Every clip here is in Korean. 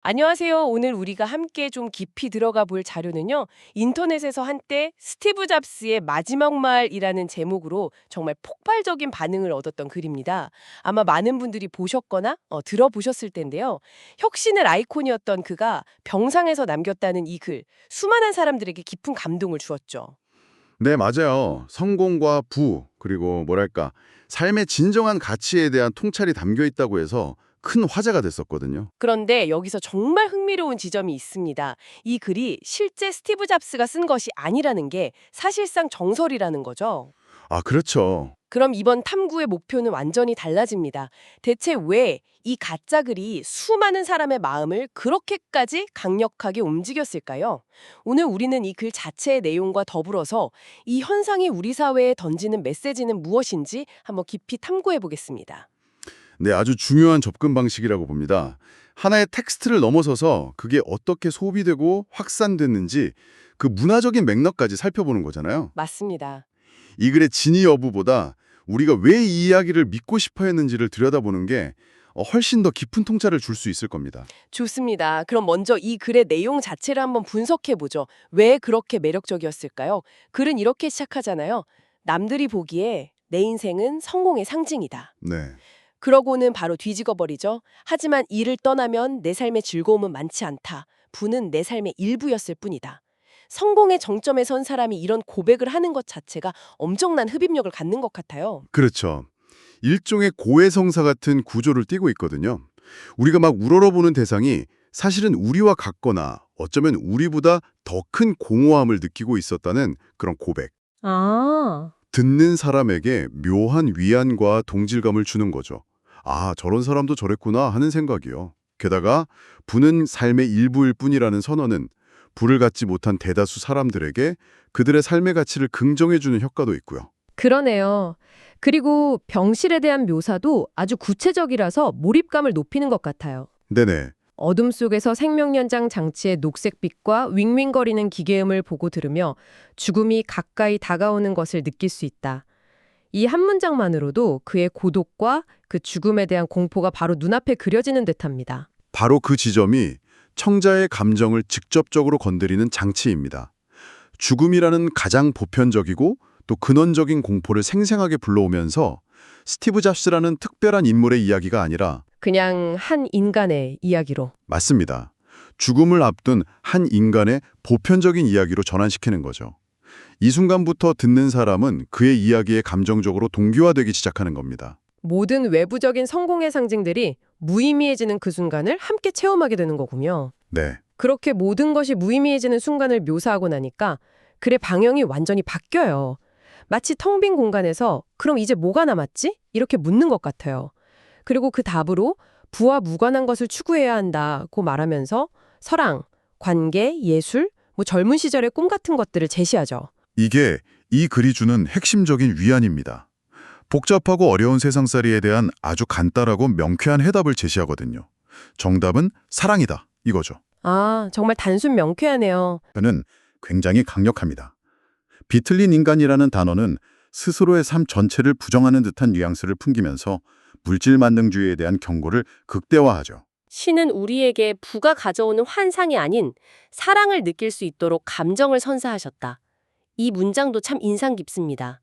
안녕하세요. 오늘 우리가 함께 좀 깊이 들어가 볼 자료는요. 인터넷에서 한때 스티브 잡스의 마지막 말이라는 제목으로 정말 폭발적인 반응을 얻었던 글입니다. 아마 많은 분들이 보셨거나 들어보셨을 텐데요. 혁신의 아이콘이었던 그가 병상에서 남겼다는 이 글, 수많은 사람들에게 깊은 감동을 주었죠. 네, 맞아요. 성공과 부, 그리고 뭐랄까, 삶의 진정한 가치에 대한 통찰이 담겨 있다고 해서 큰 화제가 됐었거든요. 그런데 여기서 정말 흥미로운 지점이 있습니다. 이 글이 실제 스티브 잡스가 쓴 것이 아니라는 게 사실상 정설이라는 거죠. 아, 그렇죠. 그럼 이번 탐구의 목표는 완전히 달라집니다. 대체 왜 이 가짜 글이 수많은 사람의 마음을 그렇게까지 강력하게 움직였을까요? 오늘 우리는 이 글 자체의 내용과 더불어서 이 현상이 우리 사회에 던지는 메시지는 무엇인지 한번 깊이 탐구해 보겠습니다. 네, 아주 중요한 접근 방식이라고 봅니다. 하나의 텍스트를 넘어서서 그게 어떻게 소비되고 확산됐는지 그 문화적인 맥락까지 살펴보는 거잖아요. 맞습니다. 이 글의 진위 여부보다 우리가 왜 이 이야기를 믿고 싶어 했는지를 들여다보는 게 훨씬 더 깊은 통찰을 줄 수 있을 겁니다. 좋습니다. 그럼 먼저 이 글의 내용 자체를 한번 분석해 보죠. 왜 그렇게 매력적이었을까요? 글은 이렇게 시작하잖아요. 남들이 보기에 내 인생은 성공의 상징이다. 네. 그러고는 바로 뒤집어 버리죠. 하지만 이를 떠나면 내 삶의 즐거움은 많지 않다. 부는 내 삶의 일부였을 뿐이다. 성공의 정점에 선 사람이 이런 고백을 하는 것 자체가 엄청난 흡입력을 갖는 것 같아요. 그렇죠. 일종의 고해성사 같은 구조를 띠고 있거든요. 우리가 막 우러러보는 대상이 사실은 우리와 같거나 어쩌면 우리보다 더 큰 공허함을 느끼고 있었다는 그런 고백. 아, 듣는 사람에게 묘한 위안과 동질감을 주는 거죠. 아, 저런 사람도 저랬구나 하는 생각이요. 게다가 부는 삶의 일부일 뿐이라는 선언은 부를 갖지 못한 대다수 사람들에게 그들의 삶의 가치를 긍정해주는 효과도 있고요. 그러네요. 그리고 병실에 대한 묘사도 아주 구체적이라서 몰입감을 높이는 것 같아요. 네네. 어둠 속에서 생명연장 장치의 녹색빛과 윙윙거리는 기계음을 보고 들으며 죽음이 가까이 다가오는 것을 느낄 수 있다. 이 한 문장만으로도 그의 고독과 그 죽음에 대한 공포가 바로 눈앞에 그려지는 듯합니다. 바로 그 지점이 청자의 감정을 직접적으로 건드리는 장치입니다. 죽음이라는 가장 보편적이고 또 근원적인 공포를 생생하게 불러오면서 스티브 잡스라는 특별한 인물의 이야기가 아니라 그냥 한 인간의 이야기로. 맞습니다. 죽음을 앞둔 한 인간의 보편적인 이야기로 전환시키는 거죠. 이 순간부터 듣는 사람은 그의 이야기에 감정적으로 동기화되기 시작하는 겁니다. 모든 외부적인 성공의 상징들이 무의미해지는 그 순간을 함께 체험하게 되는 거군요. 네. 그렇게 모든 것이 무의미해지는 순간을 묘사하고 나니까 글의 방향이 완전히 바뀌어요. 마치 텅 빈 공간에서 그럼 이제 뭐가 남았지? 이렇게 묻는 것 같아요. 그리고 그 답으로 부와 무관한 것을 추구해야 한다고 말하면서 사랑, 관계, 예술, 젊은 시절의 꿈 같은 것들을 제시하죠. 이게 이 글이 주는 핵심적인 위안입니다. 복잡하고 어려운 세상살이에 대한 아주 간단하고 명쾌한 해답을 제시하거든요. 정답은 사랑이다, 이거죠. 아, 정말 단순 명쾌하네요. 저는 굉장히 강력합니다. 비틀린 인간이라는 단어는 스스로의 삶 전체를 부정하는 듯한 뉘앙스를 풍기면서 물질 만능주의에 대한 경고를 극대화하죠. 신은 우리에게 부가 가져오는 환상이 아닌 사랑을 느낄 수 있도록 감정을 선사하셨다. 이 문장도 참 인상 깊습니다.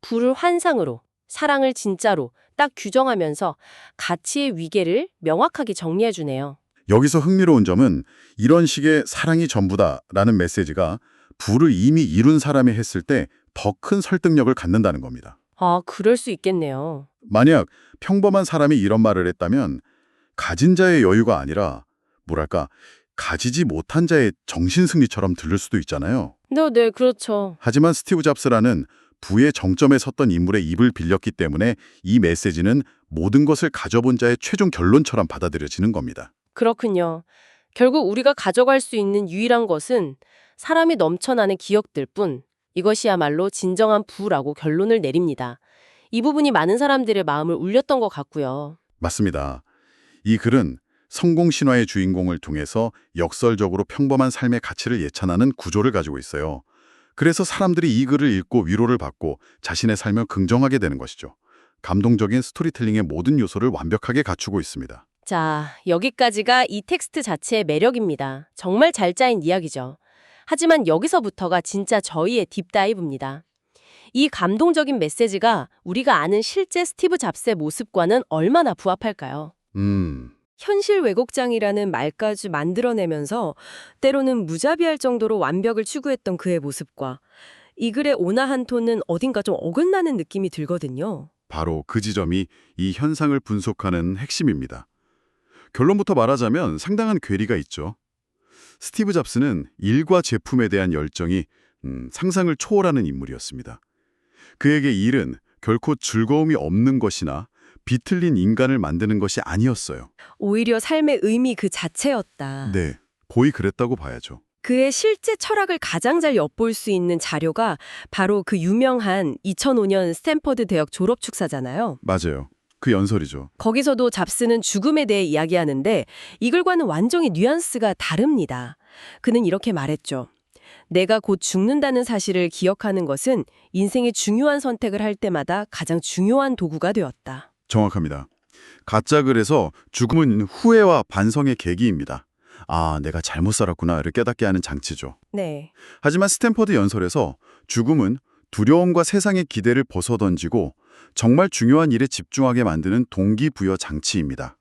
부를 환상으로, 사랑을 진짜로 딱 규정하면서 가치의 위계를 명확하게 정리해주네요. 여기서 흥미로운 점은 이런 식의 사랑이 전부다라는 메시지가 부를 이미 이룬 사람이 했을 때 더 큰 설득력을 갖는다는 겁니다. 아, 그럴 수 있겠네요. 만약 평범한 사람이 이런 말을 했다면 가진 자의 여유가 아니라 뭐랄까 가지지 못한 자의 정신승리처럼 들릴 수도 있잖아요. 네, 그렇죠. 하지만 스티브 잡스라는 부의 정점에 섰던 인물의 입을 빌렸기 때문에 이 메시지는 모든 것을 가져본 자의 최종 결론처럼 받아들여지는 겁니다. 그렇군요. 결국 우리가 가져갈 수 있는 유일한 것은 사람이 넘쳐나는 기억들 뿐, 이것이야말로 진정한 부라고 결론을 내립니다. 이 부분이 많은 사람들의 마음을 울렸던 것 같고요. 맞습니다. 이 글은 성공 신화의 주인공을 통해서 역설적으로 평범한 삶의 가치를 예찬하는 구조를 가지고 있어요. 그래서 사람들이 이 글을 읽고 위로를 받고 자신의 삶을 긍정하게 되는 것이죠. 감동적인 스토리텔링의 모든 요소를 완벽하게 갖추고 있습니다. 자, 여기까지가 이 텍스트 자체의 매력입니다. 정말 잘 짜인 이야기죠. 하지만 여기서부터가 진짜 저희의 딥다이브입니다. 이 감동적인 메시지가 우리가 아는 실제 스티브 잡스의 모습과는 얼마나 부합할까요? 현실 왜곡장이라는 말까지 만들어내면서 때로는 무자비할 정도로 완벽을 추구했던 그의 모습과 이 글의 온화한 톤은 어딘가 좀 어긋나는 느낌이 들거든요. 바로 그 지점이 이 현상을 분석하는 핵심입니다. 결론부터 말하자면 상당한 괴리가 있죠. 스티브 잡스는 일과 제품에 대한 열정이 상상을 초월하는 인물이었습니다. 그에게 일은 결코 즐거움이 없는 것이나 비틀린 인간을 만드는 것이 아니었어요. 오히려 삶의 의미 그 자체였다. 네, 거의 그랬다고 봐야죠. 그의 실제 철학을 가장 잘 엿볼 수 있는 자료가 바로 그 유명한 2005년 스탠퍼드 대학 졸업 축사잖아요. 맞아요. 그 연설이죠. 거기서도 잡스는 죽음에 대해 이야기하는데 이 글과는 완전히 뉘앙스가 다릅니다. 그는 이렇게 말했죠. 내가 곧 죽는다는 사실을 기억하는 것은 인생의 중요한 선택을 할 때마다 가장 중요한 도구가 되었다. 정확합니다. 가짜 글에서 죽음은 후회와 반성의 계기입니다. 아, 내가 잘못 살았구나를 깨닫게 하는 장치죠. 네. 하지만 스탠퍼드 연설에서 죽음은 두려움과 세상의 기대를 벗어던지고 정말 중요한 일에 집중하게 만드는 동기부여 장치입니다.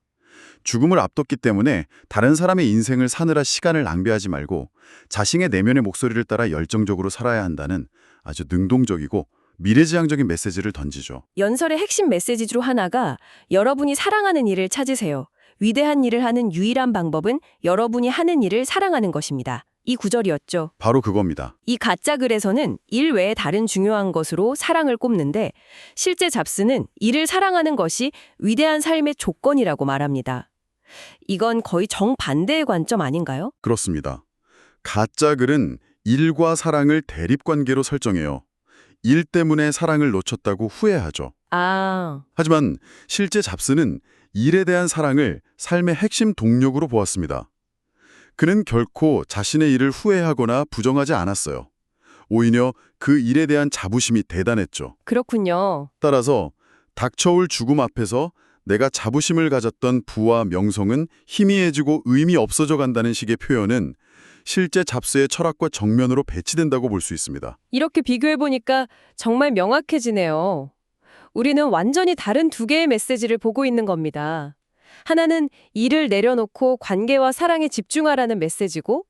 죽음을 앞뒀기 때문에 다른 사람의 인생을 사느라 시간을 낭비하지 말고 자신의 내면의 목소리를 따라 열정적으로 살아야 한다는 아주 능동적이고 미래지향적인 메시지를 던지죠. 연설의 핵심 메시지 중 하나가 여러분이 사랑하는 일을 찾으세요. 위대한 일을 하는 유일한 방법은 여러분이 하는 일을 사랑하는 것입니다. 이 구절이었죠. 바로 그겁니다. 이 가짜 글에서는 일 외에 다른 중요한 것으로 사랑을 꼽는데 실제 잡스는 일을 사랑하는 것이 위대한 삶의 조건이라고 말합니다. 이건 거의 정반대의 관점 아닌가요? 그렇습니다. 가짜 글은 일과 사랑을 대립관계로 설정해요. 일 때문에 사랑을 놓쳤다고 후회하죠. 아, 하지만 실제 잡스는 일에 대한 사랑을 삶의 핵심 동력으로 보았습니다. 그는 결코 자신의 일을 후회하거나 부정하지 않았어요. 오히려 그 일에 대한 자부심이 대단했죠. 그렇군요. 따라서 닥쳐올 죽음 앞에서 내가 자부심을 가졌던 부와 명성은 희미해지고 의미 없어져 간다는 식의 표현은 실제 잡스의 철학과 정면으로 배치된다고 볼 수 있습니다. 이렇게 비교해보니까 정말 명확해지네요. 우리는 완전히 다른 두 개의 메시지를 보고 있는 겁니다. 하나는 일을 내려놓고 관계와 사랑에 집중하라는 메시지고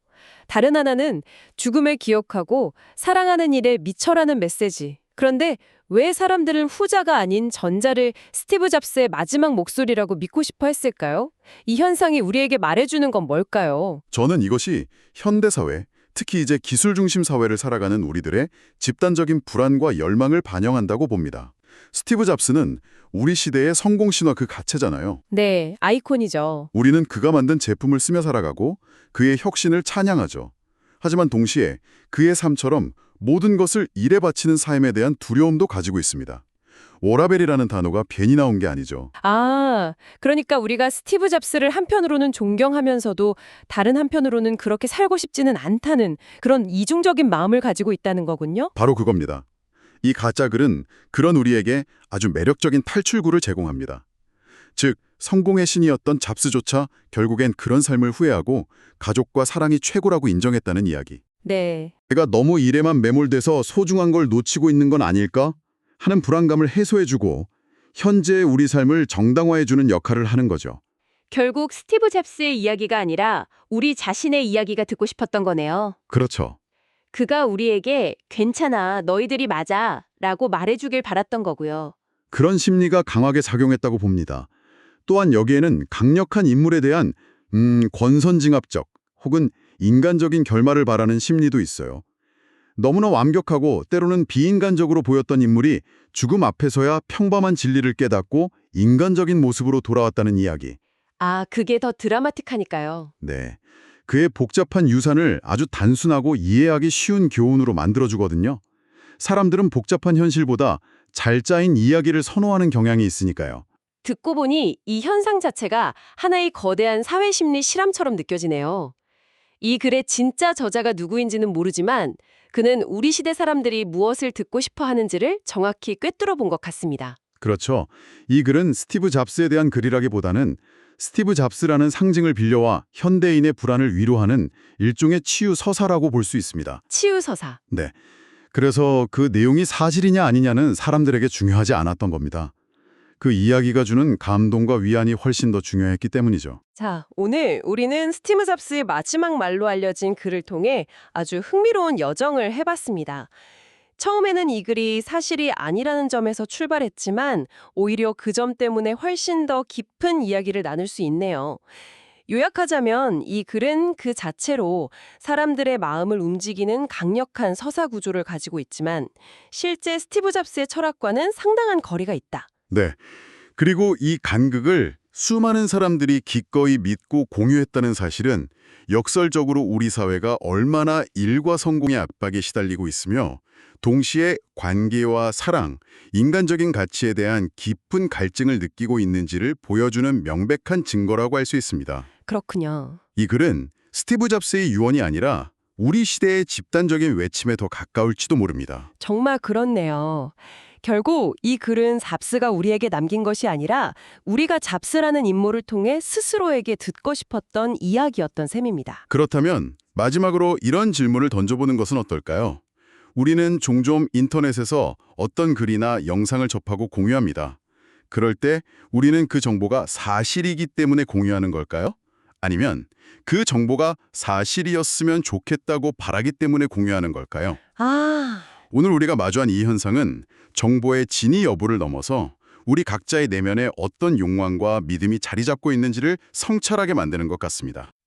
다른 하나는 죽음을 기억하고 사랑하는 일에 미쳐라는 메시지. 그런데 왜 사람들은 후자가 아닌 전자를 스티브 잡스의 마지막 목소리라고 믿고 싶어 했을까요? 이 현상이 우리에게 말해주는 건 뭘까요? 저는 이것이 현대사회, 특히 이제 기술 중심 사회를 살아가는 우리들의 집단적인 불안과 열망을 반영한다고 봅니다. 스티브 잡스는 우리 시대의 성공 신화 그 가체잖아요. 네, 아이콘이죠. 우리는 그가 만든 제품을 쓰며 살아가고 그의 혁신을 찬양하죠. 하지만 동시에 그의 삶처럼 모든 것을 일에 바치는 삶에 대한 두려움도 가지고 있습니다. 워라벨이라는 단어가 괜히 나온 게 아니죠. 아, 그러니까 우리가 스티브 잡스를 한편으로는 존경하면서도 다른 한편으로는 그렇게 살고 싶지는 않다는 그런 이중적인 마음을 가지고 있다는 거군요. 바로 그겁니다. 이 가짜 글은 그런 우리에게 아주 매력적인 탈출구를 제공합니다. 즉, 성공의 신이었던 잡스조차 결국엔 그런 삶을 후회하고 가족과 사랑이 최고라고 인정했다는 이야기. 네. 내가 너무 일에만 매몰돼서 소중한 걸 놓치고 있는 건 아닐까? 하는 불안감을 해소해주고 현재의 우리 삶을 정당화해주는 역할을 하는 거죠. 결국 스티브 잡스의 이야기가 아니라 우리 자신의 이야기가 듣고 싶었던 거네요. 그렇죠. 그가 우리에게 괜찮아, 너희들이 맞아 라고 말해주길 바랐던 거고요. 그런 심리가 강하게 작용했다고 봅니다. 또한 여기에는 강력한 인물에 대한 권선징악적 혹은 인간적인 결말을 바라는 심리도 있어요. 너무나 완벽하고 때로는 비인간적으로 보였던 인물이 죽음 앞에서야 평범한 진리를 깨닫고 인간적인 모습으로 돌아왔다는 이야기. 아, 그게 더 드라마틱하니까요. 네. 그의 복잡한 유산을 아주 단순하고 이해하기 쉬운 교훈으로 만들어주거든요. 사람들은 복잡한 현실보다 잘 짜인 이야기를 선호하는 경향이 있으니까요. 듣고 보니 이 현상 자체가 하나의 거대한 사회심리 실험처럼 느껴지네요. 이 글의 진짜 저자가 누구인지는 모르지만 그는 우리 시대 사람들이 무엇을 듣고 싶어 하는지를 정확히 꿰뚫어 본 것 같습니다. 그렇죠. 이 글은 스티브 잡스에 대한 글이라기보다는 스티브 잡스라는 상징을 빌려와 현대인의 불안을 위로하는 일종의 치유 서사라고 볼 수 있습니다. 치유서사. 네. 그래서 그 내용이 사실이냐 아니냐는 사람들에게 중요하지 않았던 겁니다. 그 이야기가 주는 감동과 위안이 훨씬 더 중요했기 때문이죠. 자, 오늘 우리는 스티브 잡스의 마지막 말로 알려진 글을 통해 아주 흥미로운 여정을 해봤습니다. 처음에는 이 글이 사실이 아니라는 점에서 출발했지만 오히려 그 점 때문에 훨씬 더 깊은 이야기를 나눌 수 있네요. 요약하자면 이 글은 그 자체로 사람들의 마음을 움직이는 강력한 서사 구조를 가지고 있지만 실제 스티브 잡스의 철학과는 상당한 거리가 있다. 네. 그리고 이 간극을 수많은 사람들이 기꺼이 믿고 공유했다는 사실은 역설적으로 우리 사회가 얼마나 일과 성공의 압박에 시달리고 있으며 동시에 관계와 사랑, 인간적인 가치에 대한 깊은 갈증을 느끼고 있는지를 보여주는 명백한 증거라고 할 수 있습니다. 그렇군요. 이 글은 스티브 잡스의 유언이 아니라 우리 시대의 집단적인 외침에 더 가까울지도 모릅니다. 정말 그렇네요. 결국 이 글은 잡스가 우리에게 남긴 것이 아니라 우리가 잡스라는 인물을 통해 스스로에게 듣고 싶었던 이야기였던 셈입니다. 그렇다면 마지막으로 이런 질문을 던져보는 것은 어떨까요? 우리는 종종 인터넷에서 어떤 글이나 영상을 접하고 공유합니다. 그럴 때 우리는 그 정보가 사실이기 때문에 공유하는 걸까요? 아니면 그 정보가 사실이었으면 좋겠다고 바라기 때문에 공유하는 걸까요? 오늘 우리가 마주한 이 현상은 정보의 진위 여부를 넘어서 우리 각자의 내면에 어떤 욕망과 믿음이 자리 잡고 있는지를 성찰하게 만드는 것 같습니다.